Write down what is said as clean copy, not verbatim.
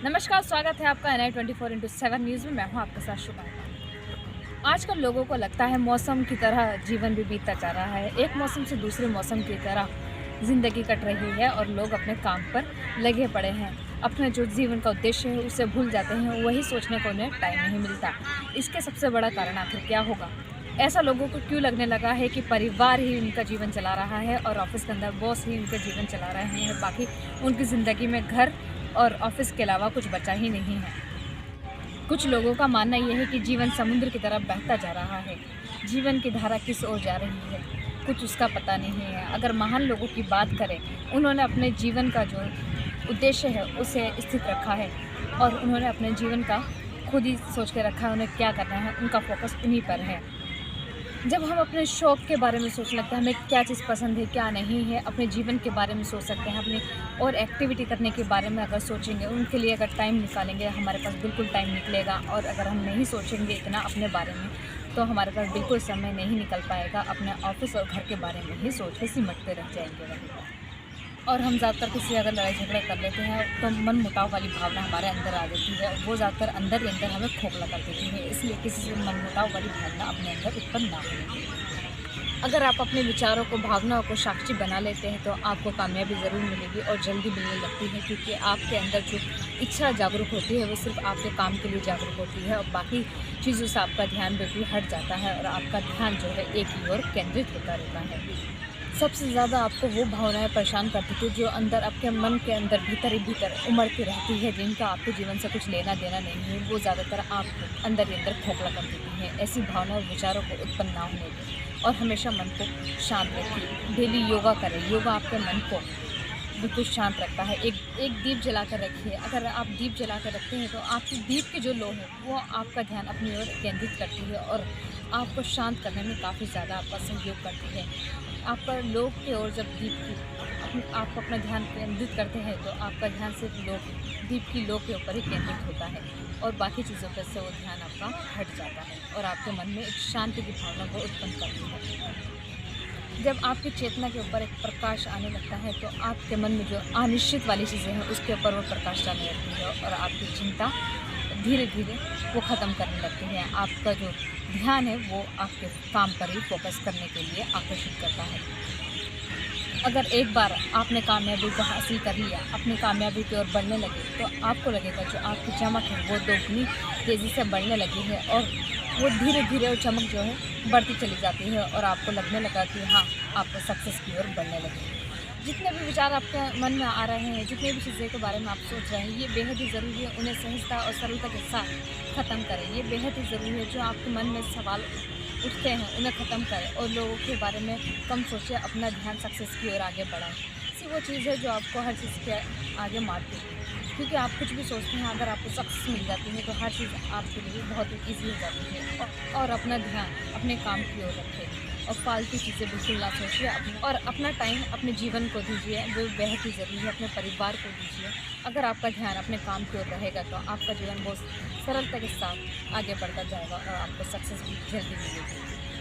नमस्कार, स्वागत है आपका NI 24/7 न्यूज़ में। मैं हूं आपके साथ शुभा। आजकल लोगों को लगता है मौसम की तरह जीवन भी बीतता जा रहा है। एक मौसम से दूसरे मौसम की तरह ज़िंदगी कट रही है और लोग अपने काम पर लगे पड़े हैं। अपने जो जीवन का उद्देश्य है उसे भूल जाते हैं, वही सोचने को उन्हें टाइम नहीं मिलता। इसके सबसे बड़ा कारण आखिर क्या होगा? ऐसा लोगों को क्यों लगने लगा है कि परिवार ही उनका जीवन चला रहा है और ऑफिस के अंदर बॉस ही उनका जीवन चला रहे हैं, बाकी उनकी ज़िंदगी में घर और ऑफिस के अलावा कुछ बचा ही नहीं है। कुछ लोगों का मानना यह है कि जीवन समुद्र की तरफ बहता जा रहा है। जीवन की धारा किस ओर जा रही है, कुछ उसका पता नहीं है। अगर महान लोगों की बात करें, उन्होंने अपने जीवन का जो उद्देश्य है उसे स्थित रखा है और उन्होंने अपने जीवन का खुद ही सोच के रखा है उन्हें क्या करना है, उनका फोकस उन्हीं पर है। जब हम अपने शौक़ के बारे में सोचने लगते हैं, हमें क्या चीज़ पसंद है क्या नहीं है, अपने जीवन के बारे में सोच सकते हैं, अपनी और एक्टिविटी करने के बारे में अगर सोचेंगे, उनके लिए अगर टाइम निकालेंगे, हमारे पास बिल्कुल टाइम निकलेगा। और अगर हम नहीं सोचेंगे इतना अपने बारे में, तो हमारे पास बिल्कुल समय नहीं निकल पाएगा। अपने ऑफिस और घर के बारे में ही सोच के सिमटते रह जाएंगे वहीं पर। और हम ज़्यादातर किसी अगर लड़ाई झगड़ा कर लेते हैं तो मन मुटाव वाली भावना हमारे अंदर आ जाती है। वो ज़्यादातर अंदर ही अंदर हमें खोखला कर देती है। इसलिए किसी से मन मुटाव वाली भावना अपने अंदर उत्पन्न ना होनी। अगर आप अपने विचारों को, भावनाओं को साक्षी बना लेते हैं तो आपको कामयाबी ज़रूर मिलेगी और जल्दी मिलने लगती है, क्योंकि आपके अंदर जो इच्छा जागरूक होती है वो सिर्फ आपके काम के लिए जागरूक होती है और बाकी चीज़ों से आपका ध्यान बिल्कुल हट जाता है और आपका ध्यान जो है एक ही ओर केंद्रित होता रहता है। सबसे ज़्यादा आपको वो भावनाएं परेशान करती थी जो अंदर आपके मन के अंदर भीतर ही भीतर उमड़ती रहती है, जिनका आपके जीवन से कुछ लेना देना नहीं है, वो ज़्यादातर आपको अंदर ही अंदर खोखला कर देती हैं। ऐसी भावनाओं और विचारों को उत्पन्न ना होने दें और हमेशा मन को शांत रखिए। डेली योगा करें। योगा आपके मन को बिल्कुल शांत रखता है। एक दीप जला कर रखिए। अगर आप दीप जला कर रखते हैं तो आपकी दीप की जो लो है वो आपका ध्यान अपनी ओर केंद्रित करती है और आपको शांत करने में काफ़ी ज़्यादा आपका सहयोग करती है। आपका लोग की ओर जब आप अपना ध्यान केंद्रित करते हैं तो आपका ध्यान सिर्फ दीप की लो के ऊपर ही केंद्रित होता है और बाकी चीज़ों पर से वो ध्यान आपका हट जाता है और आपके मन में एक शांति की भावना को उत्पन्न करती है। जब आपकी चेतना के ऊपर एक प्रकाश आने लगता है तो आपके मन में जो अनिश्चित वाली चीज़ें हैं उसके ऊपर वो प्रकाश डालने लगती है और आपकी चिंता धीरे धीरे वो ख़त्म करने लगती है। आपका जो ध्यान है वो आपके काम पर ही फोकस करने के लिए आकर्षित करता है। अगर एक बार आपने कामयाबी को हासिल कर लिया, अपनी कामयाबी की ओर बढ़ने लगे, तो आपको लगेगा जो आपकी चमक है वो दोगुनी तेज़ी से बढ़ने लगी है और वो धीरे धीरे वो चमक जो है बढ़ती चली जाती है और आपको लगने लगा कि हाँ, आप सक्सेस की ओर बढ़ने लगे। जितने भी विचार आपके मन में आ रहे हैं, जितने भी चीज़ों के बारे में आप सोच रहे हैं, ये बेहद ही ज़रूरी है। उन्हें सहजता और सरलता के साथ ख़त्म करें। ये बेहद ही ज़रूरी है। जो आपके मन में सवाल उठते हैं उन्हें ख़त्म करें और लोगों के बारे में कम सोचें। अपना ध्यान सक्सेस की ओर आगे बढ़ाएं। इसी वो चीज़ है जो आपको हर चीज़ के आगे मारती है, क्योंकि आप कुछ भी सोचते हैं, अगर आपको सक्सेस मिल जाती है तो हर चीज़ आपके लिए बहुत ही ईजी हो जाती है। और अपना ध्यान अपने काम की ओर रखें और फालतू चीज़ें बिल्कुल ना सोचिए और अपना टाइम अपने जीवन को दीजिए, वो बेहद ही ज़रूरी है। अपने परिवार को दीजिए। अगर आपका ध्यान अपने काम की ओर रहेगा तो आपका जीवन बहुत सरलता के साथ आगे बढ़ता जाएगा और आपको सक्सेस भी जल्दी मिलेगी।